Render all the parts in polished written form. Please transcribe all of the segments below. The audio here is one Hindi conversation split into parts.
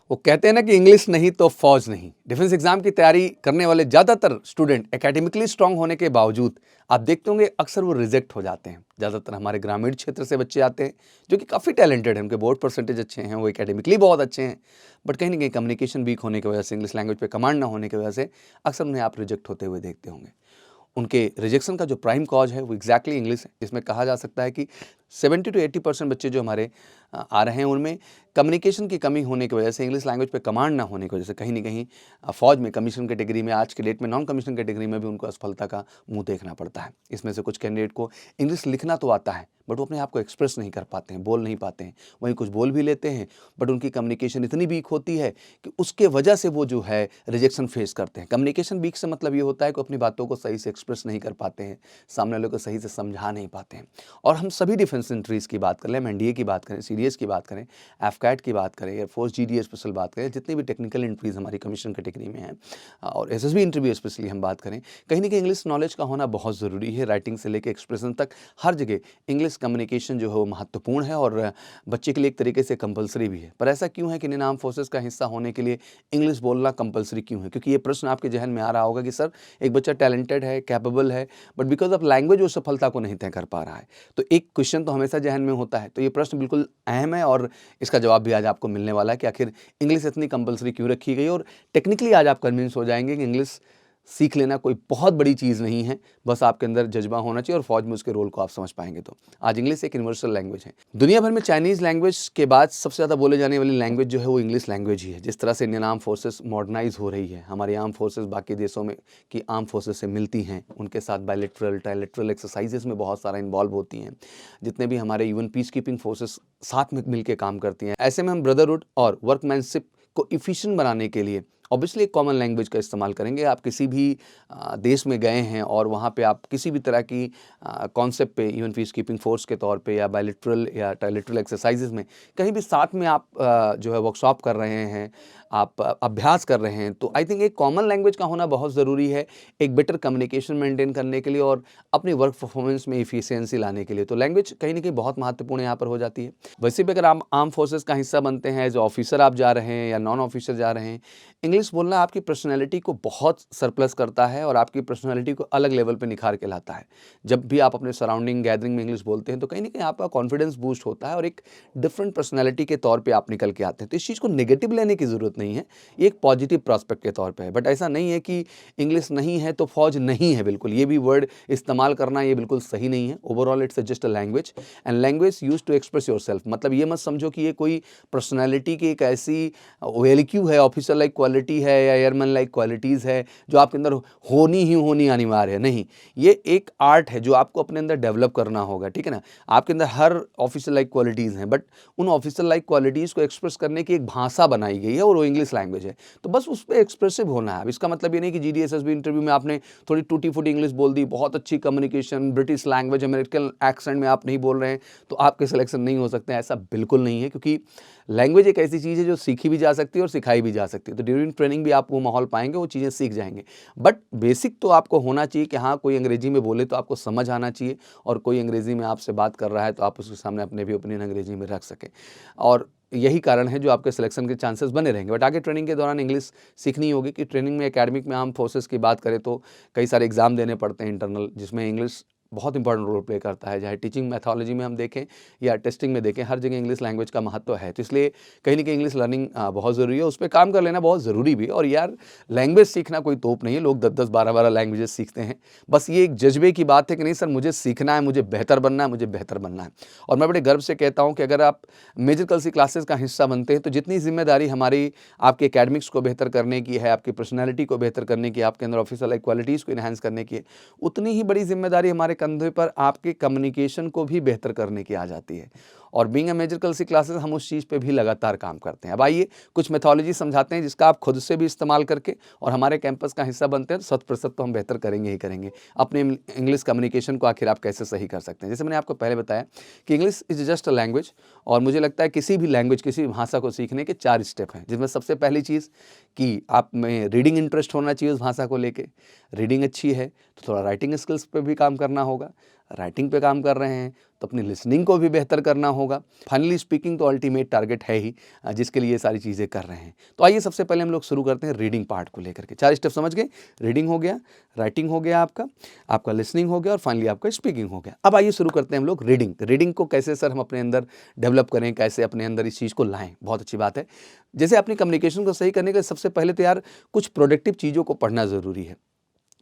वो कहते हैं ना कि इंग्लिश नहीं तो फौज नहीं। डिफेंस एग्जाम की तैयारी करने वाले ज़्यादातर स्टूडेंट एकेडमिकली स्ट्रांग होने के बावजूद आप देखते होंगे अक्सर वो रिजेक्ट हो जाते हैं। ज़्यादातर हमारे ग्रामीण क्षेत्र से बच्चे आते हैं जो कि काफ़ी टैलेंटेड हैं, उनके बोर्ड परसेंटेज अच्छे हैं, वो एकेडमिकली बहुत अच्छे हैं, बट कहीं ना कहीं कम्युनिकेशन वीक होने की वजह से, इंग्लिश लैंग्वेज पे कमांड ना होने की वजह से अक्सर उन्हें आप रिजेक्ट होते हुए देखते होंगे। उनके रिजेक्शन का जो प्राइम कॉज है वो एग्जैक्टली इंग्लिश है, जिसमें कहा जा सकता है कि 70 to 80% बच्चे जो हमारे आ रहे हैं उनमें कम्युनिकेशन की कमी होने की वजह से, इंग्लिश लैंग्वेज पे कमांड ना होने की वजह से कहीं ना कहीं फौज में कमीशन कैटेगरी में, आज के डेट में नॉन कमीशन कैटेगरी में भी उनको असफलता का मुंह देखना पड़ता है। इसमें से कुछ कैंडिडेट को इंग्लिश लिखना तो आता है बट वो अपने आप को एक्सप्रेस नहीं कर पाते हैं, बोल नहीं पाते हैं। वहीं कुछ बोल भी लेते हैं बट उनकी कम्युनिकेशन इतनी वीक होती है कि उसके वजह से वो जो है रिजेक्शन फेस करते हैं। कम्युनिकेशन वीक से मतलब ये होता है कि अपनी बातों को सही से एक्सप्रेस नहीं कर पाते हैं, सामने वाले को सही से समझा नहीं पाते हैं। और हम सभी डिफेंस एंट्रीज की बात कर लें, एनडीए की बात करें, सीडीएस की बात करें, एफकैट की बात करें, एयरफोर्स जीडीए स्पेशल बात करें, जितनी भी टेक्निकल एंट्रीज हमारी कमीशन कैटेगरी में हैं और एसएसबी इंटरव्यू स्पेशली हम बात करें, कहीं ना कहीं इंग्लिश नॉलेज का होना बहुत ज़रूरी है। राइटिंग से लेकर एक्सप्रेशन तक हर जगह इंग्लिश कम्युनिकेशन जो है वो महत्वपूर्ण है और बच्चे के लिए एक तरीके से कंपलसरी भी है। पर ऐसा क्यों है कि इंडियन आर्म फोर्सेस का हिस्सा होने के लिए इंग्लिश बोलना कंपलसरी क्यों है? क्योंकि ये प्रश्न आपके जहन में आ रहा होगा कि सर एक बच्चा टैलेंटेड है, कैपेबल है, बट बिकॉज ऑफ लैंग्वेज वो सफलता को नहीं तय कर पा रहा है। तो एक क्वेश्चन तो हमेशा जहन में होता है। तो ये प्रश्न बिल्कुल अहम है और इसका जवाब भी आज आपको मिलने वाला है कि आखिर इंग्लिश इतनी कंपलसरी क्यों रखी गई। और टेक्निकली आज आप कन्विंस हो जाएंगे कि इंग्लिश सीख लेना कोई बहुत बड़ी चीज़ नहीं है, बस आपके अंदर जज्बा होना चाहिए और फौज में उसके रोल को आप समझ पाएंगे। तो आज इंग्लिश एक यूनिवर्सल लैंग्वेज है। दुनिया भर में चाइनीज़ लैंग्वेज के बाद सबसे ज़्यादा बोले जाने वाली लैंग्वेज जो है वो इंग्लिश लैंग्वेज ही है। जिस तरह से इंडियन आर्म फोर्सेस मॉडर्नाइज हो रही है, हमारी आर्म फोर्सेस बाकी देशों में की आर्म फोर्सेस से मिलती हैं, उनके साथ बायलैटरल ट्रायलैटरल एक्सरसाइजेस में बहुत सारा इन्वॉल्व होती हैं, जितने भी हमारे यूएन पीस कीपिंग फोर्सेस साथ में मिलकर काम करती हैं, ऐसे में हम ब्रदरहुड और वर्कमैनशिप को इफिशिएंट बनाने के लिए ऑब्वियसली एक कॉमन लैंग्वेज का इस्तेमाल करेंगे। आप किसी भी देश में गए हैं और वहाँ पे आप किसी भी तरह की कॉन्सेप्ट पे, यूएन पीस कीपिंग फोर्स के तौर पे या बायलैटरल या ट्रायलैटरल एक्सरसाइजेज में कहीं भी साथ में आप जो है वर्कशॉप कर रहे हैं, आप अभ्यास कर रहे हैं, तो आई थिंक एक कॉमन लैंग्वेज का होना बहुत ज़रूरी है एक बेटर कम्युनिकेशन मेंटेन करने के लिए और अपनी वर्क परफॉर्मेंस में इफिशियंसी लाने के लिए। तो लैंग्वेज कहीं ना कहीं बहुत महत्वपूर्ण यहाँ पर हो जाती है। वैसे भी अगर आप आर्म फोर्सेस का हिस्सा बनते हैं, एज ऑफिसर आप जा रहे हैं या नॉन ऑफिसर जा रहे हैं, इंग्लिश बोलना आपकी पर्सनैलिटी को बहुत सरप्लस करता है और आपकी पर्सनैलिटी को अलग लेवल पे निखार के लाता है। जब भी आप अपने सराउंडिंग गैदरिंग में इंग्लिश बोलते हैं तो कहीं ना कहीं आपका कॉन्फिडेंस बूस्ट होता है और एक डिफरेंट पर्सनैलिटी के तौर पे आप निकल के आते हैं। तो इस चीज़ को नेगेटिव लेने की ज़रूरत नहीं है, ये एक पॉजिटिव प्रॉस्पेक्ट के तौर पर है। बट ऐसा नहीं है कि इंग्लिश नहीं है तो फौज नहीं है, बिल्कुल ये भी वर्ड इस्तेमाल करना ये बिल्कुल सही नहीं है। Overall it's just a language and language use to express yourself. मतलब ये मत समझो कि ये कोई पर्सनैलिटी की एक ऐसी वेलिक्यू है, ऑफिसर लाइक क्वालिटी है या एयरमैन लाइक क्वालिटीज़ है जो आपके अंदर होनी अनिवार्य है। नहीं, ये एक आर्ट है जो आपको अपने अंदर डेवलप करना होगा, ठीक है ना। आपके अंदर हर ऑफिसर लाइक क्वालिटीज़ हैं, बट उन ऑफिसर लाइक क्वालिटीज़ को एक्सप्रेस करने की एक भाषा बनाई गई है और वो इंग्लिश लैंग्वेज है। तो बस उस पर एक्सप्रेसिव होना है। अब इसका मतलब ये नहीं कि जीडीएसएसबी इंटरव्यू में आपने थोड़ी टूटी फूटी इंग्लिश बोल दी, बहुत अच्छी communication, British language, American accent में आप नहीं बोल रहे हैं तो आपके सिलेक्शन नहीं हो सकते हैं। ऐसा बिल्कुल नहीं है, क्योंकि लैंग्वेज एक ऐसी चीज़ है जो सीखी भी जा सकती है और सिखाई भी जा सकती है। तो ड्यूरिंग ट्रेनिंग भी आप वो माहौल पाएंगे, वो चीज़ें सीख जाएंगे। बट बेसिक तो आपको होना चाहिए कि हाँ, कोई अंग्रेजी में बोले तो आपको समझ आना चाहिए और कोई अंग्रेजी में आपसे बात कर रहा है तो आप उसके सामने अपने भी ओपिनियन अंग्रेजी में रख सकें। और यही कारण है जो आपके सिलेक्शन के चांसेस बने रहेंगे। बट आगे ट्रेनिंग के दौरान इंग्लिश सीखनी होगी कि ट्रेनिंग में एकेडमिक में आर्म फोर्सेस की बात करें तो कई सारे एग्जाम देने पड़ते हैं इंटरनल, जिसमें इंग्लिश बहुत इंपॉर्टेंट रोल प्ले करता है। चाहे टीचिंग मैथोलॉजी में हम देखें या टेस्टिंग में देखें, हर जगह इंग्लिश लैंग्वेज का महत्व है। तो इसलिए कहीं ना कहीं इंग्लिश लर्निंग बहुत ज़रूरी है, उस पर काम कर लेना बहुत ज़रूरी भी है। और यार, लैंग्वेज सीखना कोई तोप नहीं है, लोग 10-10 12-12 लैंग्वेजेस सीखते हैं। बस ये एक जज्बे की बात है कि नहीं सर, मुझे सीखना है, मुझे बेहतर बनना है, मुझे बेहतर बनना है। और मैं बड़े गर्व से कहता हूँ कि अगर आप मेजर कल्सी क्लासेस का हिस्सा बनते हैं तो जितनी जिम्मेदारी हमारी आपके एकेडमिक्स को बेहतर करने की है, आपकी पर्सनैलिटी को बेहतर करने की, आपके अंदर ऑफिसर लाइक क्वालिटीज़ को इन्हांस करने की है, उतनी ही बड़ी जिम्मेदारी हमारे कंधे पर आपके कम्युनिकेशन को भी बेहतर करने की आ जाती है। और being a major Kalsi classes हम उस चीज़ पे भी लगातार काम करते हैं। अब आइए कुछ मेथोलॉजी समझाते हैं जिसका आप खुद से भी इस्तेमाल करके और हमारे कैंपस का हिस्सा बनते हैं तो 100% तो हम बेहतर करेंगे ही करेंगे। अपने इंग्लिश कम्युनिकेशन को आखिर आप कैसे सही कर सकते हैं। जैसे मैंने आपको पहले बताया कि English is just a language, और मुझे लगता है किसी भी लैंग्वेज, किसी भी भाषा को सीखने के 4 स्टेप हैं, जिसमें सबसे पहली चीज़ कि आप में रीडिंग इंटरेस्ट होना चाहिए उस भाषा को लेके। रीडिंग अच्छी है तो थोड़ा राइटिंग स्किल्स पे भी काम करना होगा। राइटिंग पे काम कर रहे हैं तो अपनी लिसनिंग को भी बेहतर करना होगा। फाइनली स्पीकिंग तो अल्टीमेट टारगेट है ही, जिसके लिए ये सारी चीज़ें कर रहे हैं। तो आइए सबसे पहले हम लोग शुरू करते हैं रीडिंग पार्ट को लेकर के। 4 स्टेप समझ गए, रीडिंग हो गया, राइटिंग हो गया, आपका लिसनिंग हो गया और फाइनली आपका स्पीकिंग हो गया। अब आइए शुरू करते हैं हम लोग रीडिंग को कैसे सर हम अपने अंदर डेवलप करें, कैसे अपने अंदर इस चीज़ को लाएं। बहुत अच्छी बात है। जैसे अपनी कम्युनिकेशन को सही करने के लिए सबसे पहले तो यार कुछ प्रोडक्टिव चीज़ों को पढ़ना ज़रूरी है।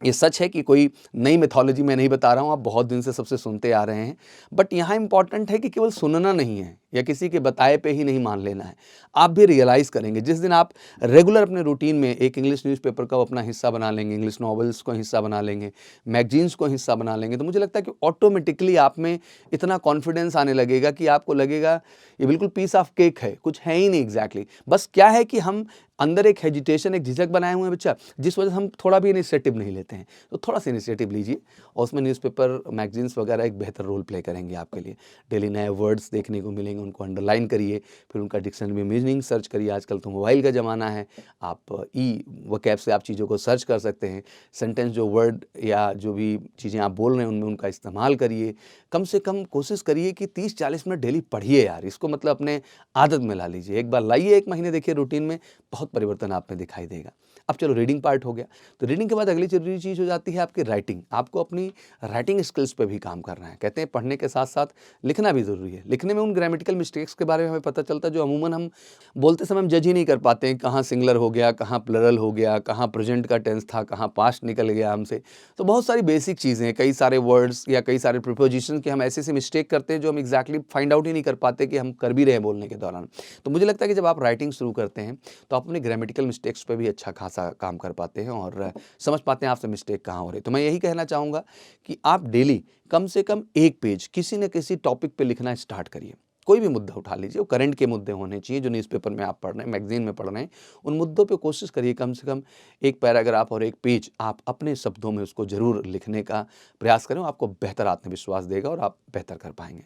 ये सच है कि कोई नई मेथोलॉजी मैं नहीं बता रहा हूँ, आप बहुत दिन से सबसे सुनते आ रहे हैं, बट यहाँ इंपॉर्टेंट है कि केवल सुनना नहीं है या किसी के बताए पे ही नहीं मान लेना है। आप भी रियलाइज़ करेंगे जिस दिन आप रेगुलर अपने रूटीन में एक इंग्लिश न्यूज़पेपर का अपना हिस्सा बना लेंगे, इंग्लिश नॉवेल्स को हिस्सा बना लेंगे, मैगजीन्स को हिस्सा बना लेंगे, तो मुझे लगता है कि ऑटोमेटिकली आप में इतना कॉन्फिडेंस आने लगेगा कि आपको लगेगा ये बिल्कुल पीस ऑफ केक है, कुछ है ही नहीं एग्जैक्टली। बस क्या है कि हम अंदर एक हेजिटेशन, एक झिझक बनाए हुए हैं बच्चा, जिस वजह से हम थोड़ा भी इनिशिएटिव नहीं लेते हैं। तो थोड़ा सा इनिशिएटिव लीजिए और उसमें न्यूज़पेपर, मैगजीन्स वगैरह एक बेहतर रोल प्ले करेंगे आपके लिए। डेली नए वर्ड्स देखने को मिलेंगे, उनको अंडरलाइन करिए, फिर उनका डिक्शनरी में मीनिंग सर्च करिए। आजकल तो मोबाइल का ज़माना है, आप वोकैब से आप चीज़ों को सर्च कर सकते हैं। सेंटेंस जो वर्ड या जो भी चीज़ें आप बोल रहे हैं उनमें उनका इस्तेमाल करिए। कम से कम कोशिश करिए कि 30-40 मिनट डेली पढ़िए यार, इसको मतलब अपने आदत में ला लीजिए। एक बार लाइए, 1 महीने देखिए रूटीन में, बहुत परिवर्तन आप में दिखाई देगा। अब चलो रीडिंग पार्ट हो गया, तो रीडिंग के बाद अगली जरूरी चीज़ हो जाती है आपकी राइटिंग। आपको अपनी राइटिंग स्किल्स पे भी काम करना है। कहते हैं पढ़ने के साथ साथ लिखना भी ज़रूरी है। लिखने में उन ग्रामेटिकल मिस्टेक्स के बारे में हमें पता चलता है जो अमूमन हम बोलते समय हम जज ही नहीं कर पाते हैं, कहाँ सिंगुलर हो गया, कहाँ प्लरल हो गया, कहाँ प्रेजेंट का टेंस था, कहाँ पास्ट निकल गया हमसे। तो बहुत सारी बेसिक चीज़ें, कई सारे वर्ड्स या कई सारे प्रिपोजिशन के हम ऐसे मिस्टेक करते हैं जो हम एग्जैक्टली फाइंड आउट ही नहीं कर पाते कि हम कर भी रहे हैं बोलने के दौरान। तो मुझे लगता है कि जब आप राइटिंग शुरू करते हैं तो आप अपने ग्रामेटिकल मिस्टेक्स पे भी अच्छा खासा काम कर पाते हैं और समझ पाते हैं आपसे मिस्टेक कहाँ हो रही है। तो मैं यही कहना चाहूँगा कि आप डेली कम से कम 1 पेज किसी न किसी टॉपिक पे लिखना स्टार्ट करिए। कोई भी मुद्दा उठा लीजिए, वो करंट के मुद्दे होने चाहिए जो न्यूज़पेपर में आप पढ़ रहे हैं, मैगजीन में पढ़ रहे हैं। उन मुद्दों पे कोशिश करिए कम से कम 1 पैराग्राफ और 1 पेज आप अपने शब्दों में उसको ज़रूर लिखने का प्रयास करें। आपको बेहतर आत्मविश्वास देगा और आप बेहतर कर पाएंगे।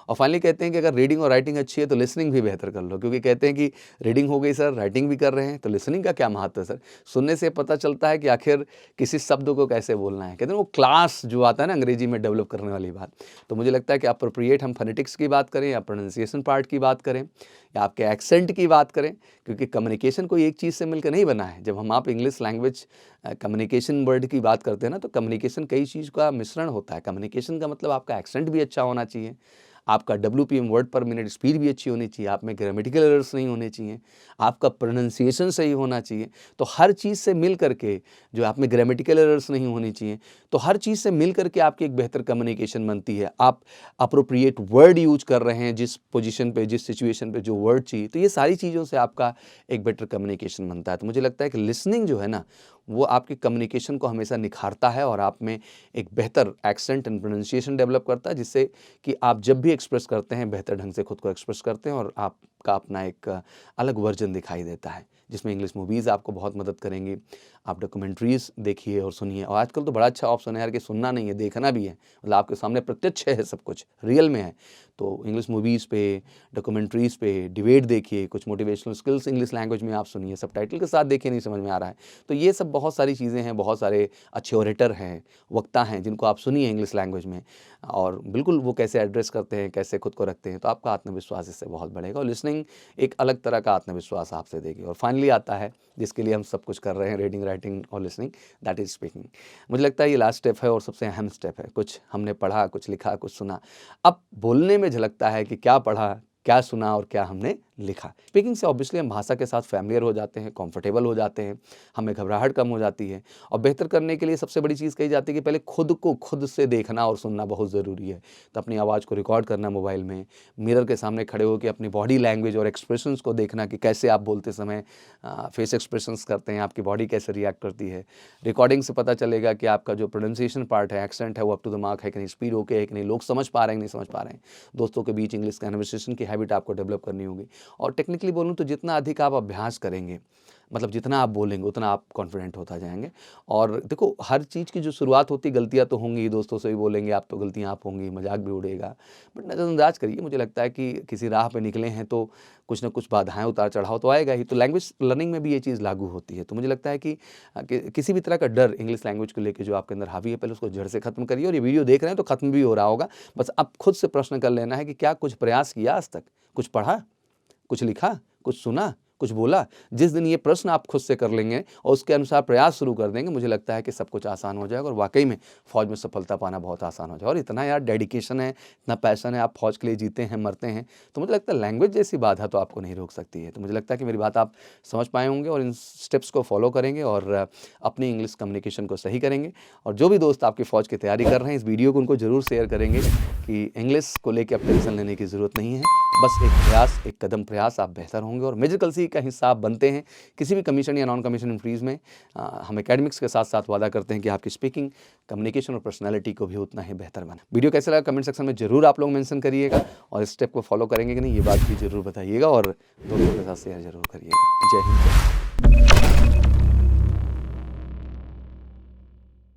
और फाइनली कहते हैं कि अगर रीडिंग और राइटिंग अच्छी है तो लिसनिंग भी बेहतर कर लो, क्योंकि कहते हैं कि रीडिंग हो गई सर, राइटिंग भी कर रहे हैं, तो लिसनिंग का क्या महत्व है सर? सुनने से पता चलता है कि आखिर किसी शब्द को कैसे बोलना है। कहते हैं वो क्लास जो आता है ना अंग्रेजी में डेवलप करने वाली बात। तो मुझे लगता है कि अप्रोप्रिएट हम फोनेटिक्स की बात करें या प्रोनाउंसिएशन पार्ट की बात करें या आपके एक्सेंट की बात करें, क्योंकि कम्युनिकेशन कोई एक चीज़ से मिलकर नहीं बना है। जब हम आप इंग्लिश लैंग्वेज कम्युनिकेशन वर्ड की बात करते हैं ना, तो कम्युनिकेशन कई चीज़ का मिश्रण होता है। कम्युनिकेशन का मतलब आपका एक्सेंट भी अच्छा होना चाहिए, आपका WPM वर्ड पर मिनट स्पीड भी अच्छी होनी चाहिए, आप में ग्रामेटिकल एरर्स नहीं होने चाहिए, आपका प्रोनाउंसिएशन सही होना चाहिए। तो हर चीज़ से मिल करके, जो आप में ग्रामेटिकल एरर्स नहीं होनी चाहिए, तो हर चीज़ से मिल करके आपकी एक बेहतर कम्युनिकेशन बनती है। आप अप्रोप्रिएट वर्ड यूज कर रहे हैं जिस पोजीशन पे, जिस सिचुएशन पे जो वर्ड चाहिए, तो ये सारी चीज़ों से आपका एक बेटर कम्युनिकेशन बनता है। तो मुझे लगता है कि लिसनिंग जो है ना, वो आपकी कम्युनिकेशन को हमेशा निखारता है और आप में एक बेहतर एक्सेंट एंड प्रोनाउंसिएशन डेवलप करता है, जिससे कि आप जब भी एक्सप्रेस करते हैं बेहतर ढंग से खुद को एक्सप्रेस करते हैं और आपका अपना एक अलग वर्जन दिखाई देता है, जिसमें इंग्लिश मूवीज़ आपको बहुत मदद करेंगी। आप डॉक्यूमेंट्रीज़ देखिए और सुनिए, और आजकल तो बड़ा अच्छा ऑप्शन है यार कि सुनना नहीं है, देखना भी है। मतलब आपके सामने प्रत्यक्ष है, सब कुछ रियल में है। तो इंग्लिश मूवीज़ पे, डॉक्यूमेंट्रीज़ पे डिबेट देखिए, कुछ मोटिवेशनल स्किल्स इंग्लिश लैंग्वेज में आप सुनिए, सबटाइटल के साथ देखिए, नहीं समझ में आ रहा है तो ये सब बहुत सारी चीज़ें हैं। बहुत सारे अच्छे ओरेटर हैं, वक्ता हैं, जिनको आप सुनिए इंग्लिश लैंग्वेज में, और बिल्कुल वो कैसे एड्रेस करते हैं, कैसे खुद को रखते हैं, तो आपका आत्मविश्वास इससे बहुत बढ़ेगा। और लिसनिंग एक अलग तरह का आत्मविश्वास आपसे देगी। और फाइनली आता है जिसके लिए हम सब कुछ कर रहे हैं, रीडिंग, राइटिंग और लिसनिंग, दैट इज़ स्पीकिंग। मुझे लगता है ये लास्ट स्टेप है और सबसे अहम स्टेप है। कुछ हमने पढ़ा, कुछ लिखा, कुछ सुना, अब बोलने में झलकता है कि क्या पढ़ा, क्या सुना और क्या हमने लिखा। स्पीकिंग से ऑब्वियसली हम भाषा के साथ फैमिलियर हो जाते हैं, कंफर्टेबल हो जाते हैं, हमें घबराहट कम हो जाती है। और बेहतर करने के लिए सबसे बड़ी चीज़ कही जाती है कि पहले खुद को खुद से देखना और सुनना बहुत ज़रूरी है। तो अपनी आवाज़ को रिकॉर्ड करना मोबाइल में, मिरर के सामने खड़े होकर अपनी बॉडी लैंग्वेज और एक्सप्रेशंस को देखना कि कैसे आप बोलते समय फेस एक्सप्रेशंस करते हैं, आपकी बॉडी कैसे रिएक्ट करती है। रिकॉर्डिंग से पता चलेगा कि आपका जो प्रोनाउंसिएशन पार्ट है, एक्सेंट है, वो अप टू द मार्क है कि नहीं, स्पीड ओके है कि नहीं, लोग समझ पा रहे हैं कि नहीं समझ पा रहे हैं। दोस्तों के बीच इंग्लिश कन्वर्सेशन की हैबिट आपको डेवलप करनी होगी। और टेक्निकली बोलूँ तो जितना अधिक आप अभ्यास करेंगे, मतलब जितना आप बोलेंगे उतना आप कॉन्फिडेंट होता जाएंगे। और देखो, हर चीज़ की जो शुरुआत होती है, गलतियाँ तो होंगी, दोस्तों से भी बोलेंगे आप तो गलतियाँ आप होंगी, मजाक भी उड़ेगा, बट नज़रअंदाज करिए। मुझे लगता है कि किसी राह पे निकले हैं तो कुछ ना कुछ बाधाएं, उतार चढ़ाव तो आएगा ही। तो लैंग्वेज लर्निंग में भी ये चीज़ लागू होती है। तो मुझे लगता है कि किसी भी तरह का डर इंग्लिश लैंग्वेज को लेके जो आपके अंदर हावी है, पहले उसको जड़ से खत्म करिए। और ये वीडियो देख रहे हैं तो खत्म भी हो रहा होगा, बस अब खुद से प्रश्न कर लेना है कि क्या कुछ प्रयास किया आज तक, कुछ पढ़ा, कुछ लिखा, कुछ सुना, कुछ बोला। जिस दिन ये प्रश्न आप खुद से कर लेंगे और उसके अनुसार प्रयास शुरू कर देंगे, मुझे लगता है कि सब कुछ आसान हो जाएगा और वाकई में फ़ौज में सफलता पाना बहुत आसान हो जाएगा। और इतना यार डेडिकेशन है, इतना पैशन है, आप फ़ौज के लिए जीते हैं, मरते हैं, तो मुझे लगता है लैंग्वेज जैसी बाधा तो आपको नहीं रोक सकती है। तो मुझे लगता है कि मेरी बात आप समझ पाए होंगे और इन स्टेप्स को फॉलो करेंगे और अपनी इंग्लिश कम्युनिकेशन को सही करेंगे। और जो भी दोस्त आपकी फ़ौज की तैयारी कर रहे हैं, इस वीडियो को उनको ज़रूर शेयर करेंगे कि इंग्लिश को लेकर अब टेंशन लेने की ज़रूरत नहीं है। बस एक प्रयास, एक कदम प्रयास, आप बेहतर होंगे और मेजर कलसी का हिस्सा आप बनते हैं। किसी भी कमीशन या नॉन कमीशन इंक्रीज़ में हम एकेडमिक्स के साथ साथ वादा करते हैं कि आपकी स्पीकिंग, कम्युनिकेशन और पर्सनैलिटी को भी उतना ही बेहतर बना। वीडियो कैसा लगा कमेंट सेक्शन में ज़रूर आप लोग मेंशन करिएगा और इस स्टेप को फॉलो करेंगे कि नहीं, ये बात भी ज़रूर बताइएगा और दोस्तों के साथ शेयर ज़रूर करिएगा। जय हिंद।